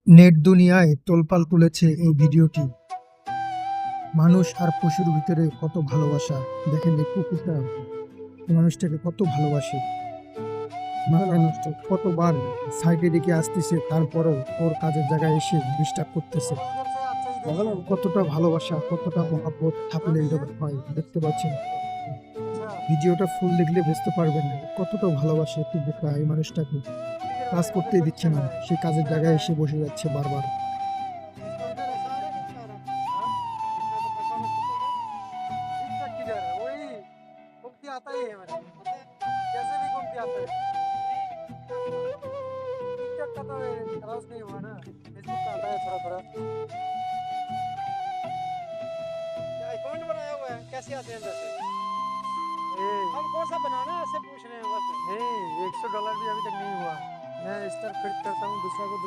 Net দুনিয়ায় তোলপাড় তুলেছে এই ভিডিওটি। মানুষ আর পশুর ভিতরে কত ভালোবাসা। দেখেন এই কুকুরটা এই মানুষটাকে কত ভালোবাসে। মানুষটা কতবার সাইডে রেখে আসতেছে, তারপরেও ওর কাজের জায়গায় এসে ডিস্টার্ব করতেছে। কতটা ভালোবাসা, কতটা মহাব্বত থাকলে এরকম হয়। দেখতে পাচ্ছেন, ভিডিওটা ফুল দেখলে বুঝতে পারবেন কতটা ভালোবাসে কুকুরটা এই মানুষটাকে। কাজ করতেই দিচ্ছে না, সে কাজের জায়গায় এসে বসে যাচ্ছে বারবার। आता ही है मेरे कैसे भी घूमती आता है टिकटॉक का तो क्रॉस नहीं हुआ ना फेसबुक का आता है थोड़ा थोड़ा क्या अकाउंट बनाया हुआ है कैसे आते हैं अंदर से हम कौन सा बनाना है ऐसे पूछ रहे हैं बस नहीं $100 भी अभी तक नहीं हुआ मैं स्टार खरीद करता हूँ दूसरा को